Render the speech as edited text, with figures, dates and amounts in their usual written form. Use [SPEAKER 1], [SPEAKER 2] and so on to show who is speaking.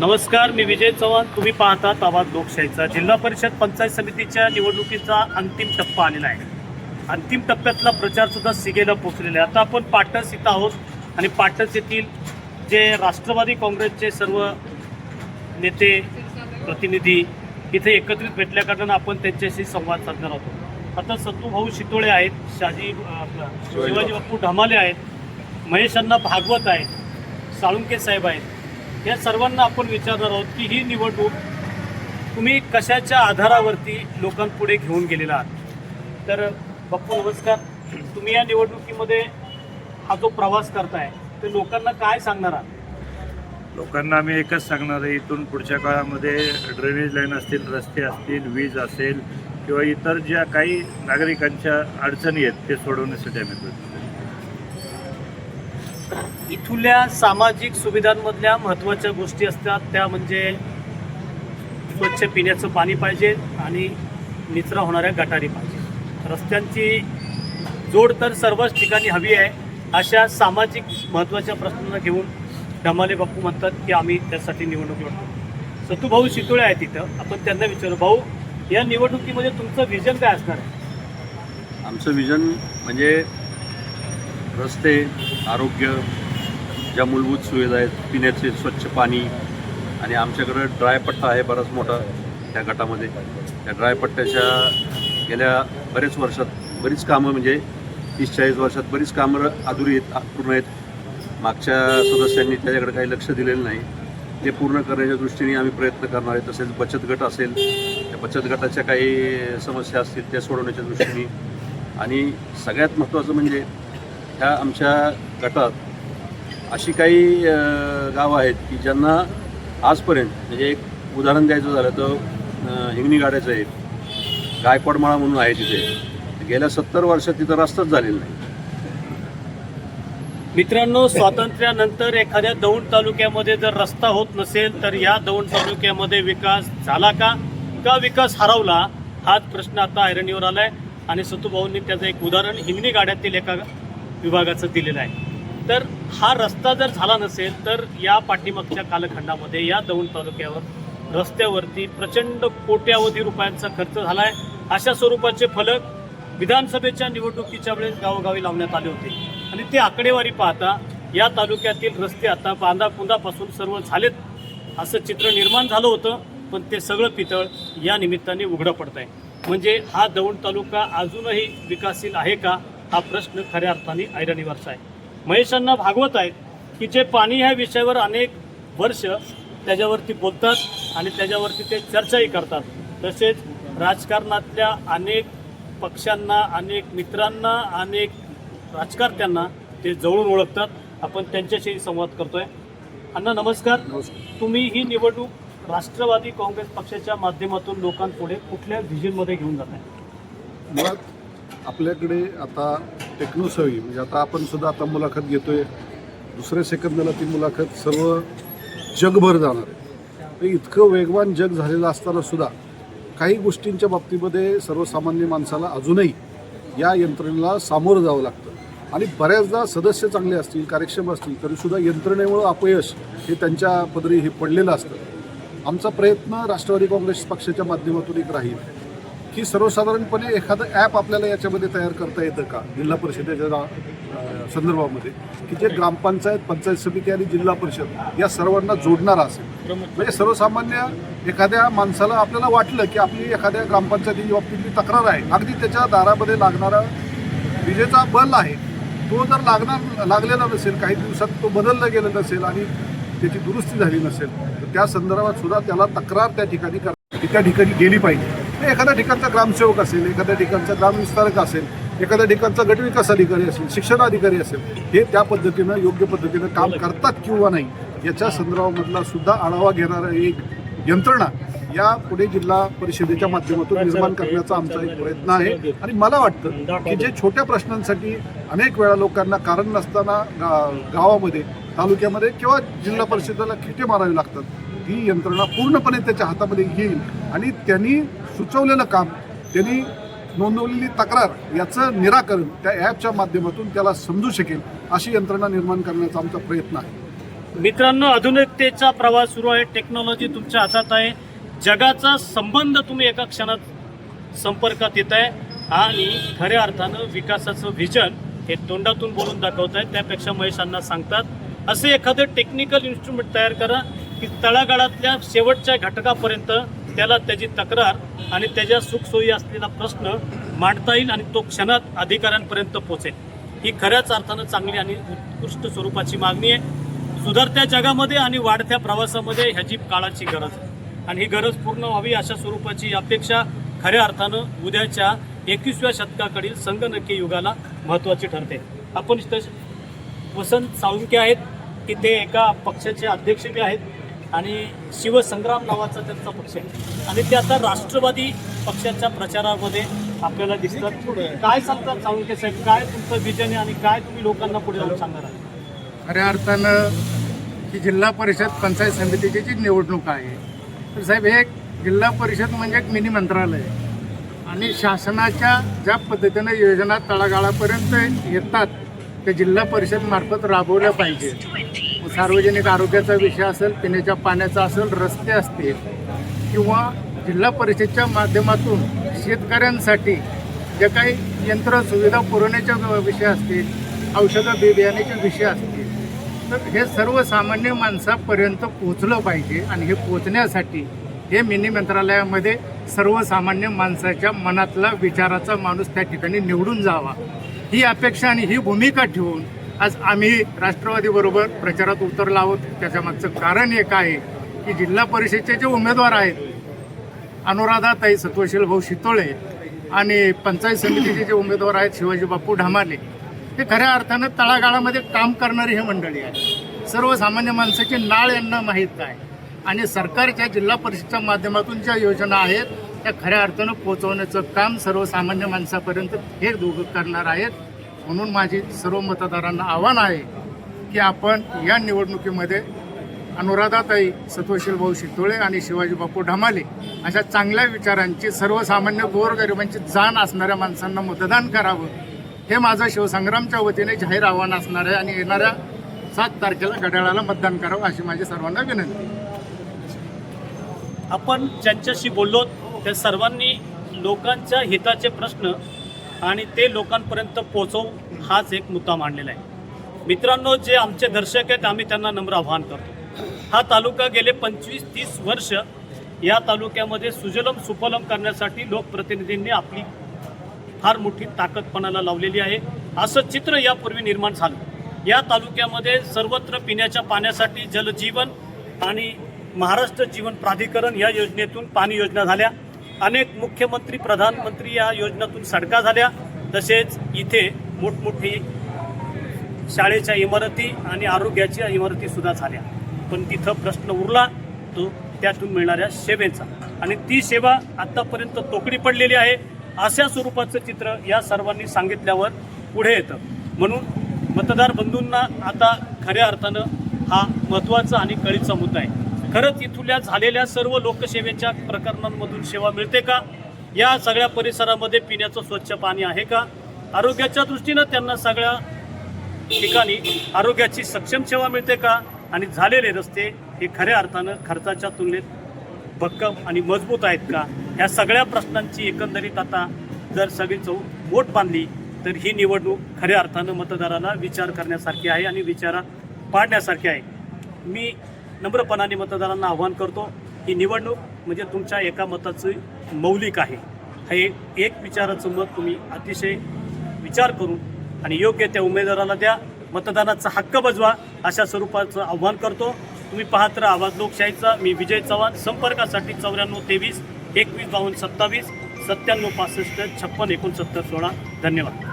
[SPEAKER 1] नमस्कार, मी विजय चव्हाण. तुम्ही पाहतात आवाज लोकशाहीचा. जिल्हा परिषद पंचायत समितीच्या निवडणुकीचा अंतिम टप्पा आलेला आहे. अंतिम टप्प्यातला प्रचार सुद्धा सिगेला पोहोचलेला आहे. आता आपण पाटस इथं आहोत आणि पाटस येथील जे राष्ट्रवादी काँग्रेसचे सर्व नेते प्रतिनिधी इथे एकत्रित भेटल्या कारणानं आपण त्यांच्याशी संवाद साधणार आहोत. आता सत्तूभाऊ शितोळे आहेत, शिवाजी बापू ढमाले आहेत, महेश अण्णा भागवत आहेत, साळुंके साहेब आहेत. या सर्वांना आपण विचारणार आहोत की ही निवडणूक तुम्ही कशाच्या आधारावरती लोकांपुढे घेऊन गेलेला आहात. तर बाप्पू नमस्कार. तुम्ही या निवडणुकीमध्ये हा जो प्रवास करताय ते लोकांना काय सांगणार आहात?
[SPEAKER 2] लोकांना आम्ही एकच सांगणार आहे, इथून पुढच्या काळामध्ये ड्रेनेज लाईन असतील, रस्ते असतील, वीज असेल किंवा इतर ज्या काही नागरिकांच्या अडचणी आहेत ते सोडवण्यासाठी आम्ही करतो.
[SPEAKER 1] इथल्या सामाजिक सुविधांमधल्या महत्त्वाच्या गोष्टी असतात त्या म्हणजे स्वच्छ पिण्याचं पाणी पाहिजे आणि निचरा होणाऱ्या गटारी पाहिजे. रस्त्यांची जोड तर सर्वच ठिकाणी हवी आहे. अशा सामाजिक महत्त्वाच्या प्रश्नांना घेऊन ढमाले बापू म्हणतात की आम्ही त्यासाठी निवडणूक लढतो. सत्तूभाऊ शितोळे आहेत तिथं, आपण त्यांना विचारू, भाऊ या निवडणुकीमध्ये तुमचं विजन काय असणार आहे?
[SPEAKER 3] आमचं विजन म्हणजे रस्ते, आरोग्य, ज्या मूलभूत सुविधा आहेत, पिण्याचे स्वच्छ पाणी आणि आमच्याकडं ड्रायपट्टा आहे बराच मोठा त्या गटामध्ये. त्या ड्रायपट्ट्याच्या गेल्या बरेच वर्षात बरीच कामं म्हणजे 30-40 वर्षात बरीच कामं अधुरी आहेत, पूर्ण आहेत. मागच्या सदस्यांनी त्याच्याकडे काही लक्ष दिलेलं नाही. ते पूर्ण करण्याच्या दृष्टीने आम्ही प्रयत्न करणार आहे. तसेच बचत गट असेल, त्या बचत गटाच्या काही समस्या असतील त्या सोडवण्याच्या दृष्टीने. आणि सगळ्यात महत्त्वाचं म्हणजे ह्या आमच्या गटात अशी काही गावं आहेत की ज्यांना आजपर्यंत म्हणजे एक उदाहरण द्यायचं झालं तर हिंगणी गाड्याचं आहे, गायकवाडमाळा म्हणून आहे तिथे, गेल्या 70 वर्षात तिथं रस्ताच झालेला नाही.
[SPEAKER 1] मित्रांनो, स्वातंत्र्यानंतर एखाद्या दौंड तालुक्यामध्ये जर रस्ता होत नसेल तर या दौंड तालुक्यामध्ये विकास झाला का विकास हरवला, हाच प्रश्न आता ऐरणीवर आलाय. आणि सत्तूभाऊंनी त्याचं एक उदाहरण हिंगणी गाड्यातील एका विभागाचं दिलेलं आहे. तर हा रस्ता जर झाला नसेल तर या पाठीमागच्या कालखंडामध्ये या दौंड तालुक्यावर रस्त्यावरती प्रचंड कोट्यावधी रुपयांचा खर्च झाला आहे. अशा स्वरूपाचे फलक विधानसभेच्या निवडणुकीच्या वेळेस गावोगावी लावण्यात आले होते आणि ते आकडेवारी पाहता या तालुक्यातील रस्ते आता बांधाकुंदापासून सर्व झालेत असं चित्र निर्माण झालं होतं. पण ते सगळं पितळ या निमित्ताने उघडं पडत आहे. म्हणजे हा दौंड तालुका अजूनही विकासशील आहे का, हा प्रश्न खऱ्या अर्थाने ऐरणीवरचा आहे. महेश अण्णा भागवत आहेत की जे पाणी ह्या विषयावर अनेक वर्ष त्याच्यावरती बोलतात आणि त्याच्यावरती ते चर्चाही करतात. तसेच राजकारणातल्या अनेक पक्षांना, अनेक मित्रांना, अनेक राजकारत्यांना ते जवळून ओळखतात. आपण त्यांच्याशी संवाद करतोय. अण्णा नमस्कार. तुम्ही ही निवडणूक राष्ट्रवादी काँग्रेस पक्षाच्या माध्यमातून लोकांपुढे कुठल्या व्हिजनमध्ये घेऊन जात आहे?
[SPEAKER 4] मुळात आपल्याकडे आता टेक्नोसवी म्हणजे आता आपण सुद्धा आता मुलाखत घेतोय, दुसऱ्या सेकंदाला ती मुलाखत सर्व जगभर जाणार आहे. तर इतकं वेगवान जग झालेलं असताना सुद्धा काही गोष्टींच्या बाबतीमध्ये सर्वसामान्य माणसाला अजूनही या यंत्रणेला सामोरं जावं लागतं. आणि बऱ्याचदा सदस्य चांगले असतील, कार्यक्षम असतील तरीसुद्धा यंत्रणेमुळं अपयश हे त्यांच्या पदरी हे पडलेलं असतं. आमचा प्रयत्न राष्ट्रवादी काँग्रेस पक्षाच्या माध्यमातून एक राहील की सर्वसाधारणपणे एखादं ॲप आपल्याला याच्यामध्ये तयार करता येतं का जिल्हा संदर्भामध्ये, की जे ग्रामपंचायत, पंचायत समिती आणि जिल्हा परिषद या सर्वांना जोडणारा असेल. म्हणजे सर्वसामान्य एखाद्या माणसाला आपल्याला वाटलं की आपली एखाद्या ग्रामपंचायतीच्या बाबतीतली तक्रार आहे, अगदी त्याच्या दारामध्ये लागणारा विजेचा बल्ब आहे तो जर लागलेला नसेल, काही दिवसात तो बदलला गेला नसेल आणि त्याची दुरुस्ती झाली नसेल तर त्या संदर्भात सुद्धा त्याला तक्रार त्या ठिकाणी गेली पाहिजे. एखाद्या ठिकाणचा ग्रामसेवक असेल, एखाद्या ठिकाणचा ग्रामविस्तारक असेल, एखाद्या ठिकाणचा गटविकास अधिकारी असेल, शिक्षणाधिकारी असेल, हे त्या पद्धतीनं योग्य पद्धतीनं काम करतात किंवा नाही याच्या संदर्भामधला सुद्धा आढावा घेणारा एक यंत्रणा या पुणे जिल्हा परिषदेच्या माध्यमातून निर्माण करण्याचा आमचा एक प्रयत्न आहे. आणि मला वाटतं की जे छोट्या प्रश्नांसाठी अनेक वेळा लोकांना कारण नसताना गावामध्ये, तालुक्यामध्ये किंवा जिल्हा परिषदेला खिटे मारावे लागतात, ही यंत्रणा पूर्णपणे त्याच्या हातामध्ये येईल आणि त्यांनी सुचवलेलं काम, त्यांनी नोंदवलेली तक्रार याचं निराकरण त्या ॲपच्या माध्यमातून त्याला समजू शकेल अशी यंत्रणा निर्माण करण्याचा आमचा प्रयत्न आहे.
[SPEAKER 1] मित्रांनो, आधुनिकतेचा प्रवास सुरू आहे. टेक्नॉलॉजी तुमच्या हातात आहे. जगाचा संबंध तुम्ही एका क्षणात संपर्कात येत आहे आणि खऱ्या अर्थानं विकासाचं व्हिजन हे तोंडातून बोलून दाखवत आहे. त्यापेक्षा महेश अण्णा सांगतात असे एखादं टेक्निकल इन्स्ट्रुमेंट तयार करा की तळागाळातल्या शेवटच्या घटकापर्यंत त्याला त्याची तक्रार आणि त्याच्या सुखसोयी असलेला प्रश्न मांडता येईल आणि तो क्षणात अधिकाऱ्यांपर्यंत पोहोचेल. ही खऱ्याच अर्थानं चांगली आणि उत्कृष्ट स्वरूपाची मागणी आहे. सुधारत्या जगामध्ये आणि वाढत्या प्रवासामध्ये ह्याची काळाची गरज आहे आणि ही गरज पूर्ण व्हावी अशा स्वरूपाची अपेक्षा खऱ्या अर्थानं उद्याच्या 21व्या शतकाकडील संगणकीय युगाला महत्त्वाची ठरते. आपण इथं वसंत साळुंखे आहेत की ते एका पक्षाचे अध्यक्ष बी आहेत आणि शिवसंग्राम नावाचा त्यांचा पक्ष आहे आणि ते आता राष्ट्रवादी पक्षाच्या प्रचारामध्ये आपल्याला दिसतात. काय सांगतात साळुंखे साहेब, काय तुमचं विजन आहे आणि काय तुम्ही लोकांना पुढे जाऊन सांगणार आहात?
[SPEAKER 5] खऱ्या अर्थानं ही जिल्हा परिषद पंचायत समितीची जी निवडणूक आहे तर साहेब हे जिल्हा परिषद म्हणजे एक मिनी मंत्रालय आहे आणि शासनाच्या ज्या पद्धतीनं योजना तळागाळापर्यंत येतात त्या जिल्हा परिषद मार्फत राबवल्या पाहिजे. सार्वजनिक आरोग्याचा विषय असेल, पिण्याच्या पाण्याचा असेल, रस्ते असतील किंवा जिल्हा परिषदच्या माध्यमातून शेतकऱ्यांसाठी जे काही यंत्रसुविधा पुरवण्याचे विषय असतील, औषधं बियाण्याचे विषय असतील, तर हे सर्वसामान्य माणसापर्यंत पोचलं पाहिजे आणि हे पोचण्यासाठी हे मिनी मंत्रालयामध्ये सर्वसामान्य माणसाच्या मनातला विचाराचा माणूस त्या ठिकाणी निवडून जावा ही अपेक्षा आणि ही भूमिका ठेवून आज आम्ही राष्ट्रवादीबरोबर प्रचारात उतरलो आहोत. त्याच्यामागचं कारण एक आहे की जिल्हा परिषदेचे जे उमेदवार आहेत अनुराधाताई सत्वशील भाऊ शितोळे आणि पंचायत समितीचे जे उमेदवार आहेत शिवाजी बापू ढामाले हे खऱ्या अर्थानं तळागाळामध्ये काम करणारी हे मंडळी आहे. सर्वसामान्य माणसाची नाळ यांना माहीत आहे आणि सरकारच्या जिल्हा परिषदेच्या माध्यमातून ज्या योजना आहेत त्या खऱ्या अर्थानं पोहोचवण्याचं काम सर्वसामान्य माणसापर्यंत हे दोघं करणार आहेत. म्हणून माझी सर्व मतदारांना आव्हान आहे की आपण या निवडणुकीमध्ये अनुराधाताई सत्वशील भाऊ शितोळे आणि शिवाजी बापू ढमाले अशा चांगल्या विचारांची सर्वसामान्य गोरगरिबांची जाण असणाऱ्या माणसांना मतदान करावं हे माझं शिवसंग्रामच्या वतीने जाहीर आव्हान असणार आहे आणि येणाऱ्या 7 तारखेला घड्याळाला मतदान करावं अशी माझी सर्वांना विनंती.
[SPEAKER 1] आपण ज्यांच्याशी बोललो त्या सर्वांनी लोकांच्या हिताचे प्रश्न आणि ते लोकांपर्यंत पोहोचवू हाच एक मुद्दा मांडलेला आहे. मित्रांनो, जे आमचे दर्शक आहेत आम्ही त्यांना नम्र आवाहन करतो. हा तालुका गेले 25-30 वर्ष या तालुक्यामध्ये सुजलम सुफलम करण्यासाठी लोकप्रतिनिधींनी आपली फार मोठी ताकदपणाला लावलेली आहे. असं चित्र यापूर्वी निर्माण झालं. या तालुक्यामध्ये सर्वत्र पिण्याच्या पाण्यासाठी जलजीवन आणि महाराष्ट्र जीवन प्राधिकरण या योजनेतून पाणी योजना झाल्या. अनेक मुख्यमंत्री प्रधानमंत्री या योजनेतून सडका झाल्या. तसेच इथे मोठमोठी शाळेच्या इमारती आणि आरोग्याच्या इमारतीसुद्धा झाल्या. पण तिथं प्रश्न उरला तो त्यातून मिळणाऱ्या सेवेचा आणि ती सेवा आत्तापर्यंत तोकडी पडलेली आहे. अशा स्वरूपाचं चित्र या सर्वांनी सांगितल्यावर पुढे येतं. म्हणून मतदार बंधूंना आता खऱ्या अर्थानं हा महत्त्वाचा आणि कळीचा मुद्दा आहे. खरंच इथल्या झालेल्या सर्व लोकसेवेच्या प्रकरणांमधून सेवा मिळते का? या सगळ्या परिसरामध्ये पिण्याचं स्वच्छ पाणी आहे का? आरोग्याच्या दृष्टीनं त्यांना सगळ्या ठिकाणी आरोग्याची सक्षम सेवा मिळते का? आणि झालेले रस्ते हे खऱ्या अर्थानं खर्चाच्या तुलनेत भक्कम आणि मजबूत आहेत का? ह्या सगळ्या प्रश्नांची एकंदरीत आता जर सगळी बोट बांधली तर ही निवडणूक खऱ्या अर्थानं मतदाराला विचार करण्यासारखी आहे आणि विचारात पाडण्यासारखी आहे. मी नम्रपणाने मतदारांना आव्हान करतो ही निवडणूक म्हणजे तुमच्या एका मताचं मौलिक आहे. हे एक विचाराचं मत तुम्ही अतिशय विचार करून आणि योग्य त्या उमेदवाराला द्या. मतदानाचा हक्क बजवा अशा स्वरूपाचं आव्हान करतो. तुम्ही पाहत राहा आवाज लोकशाहीचा. मी विजय चव्हाण. संपर्कासाठी 94 23 21 52 27 97 65 56 69 16. धन्यवाद.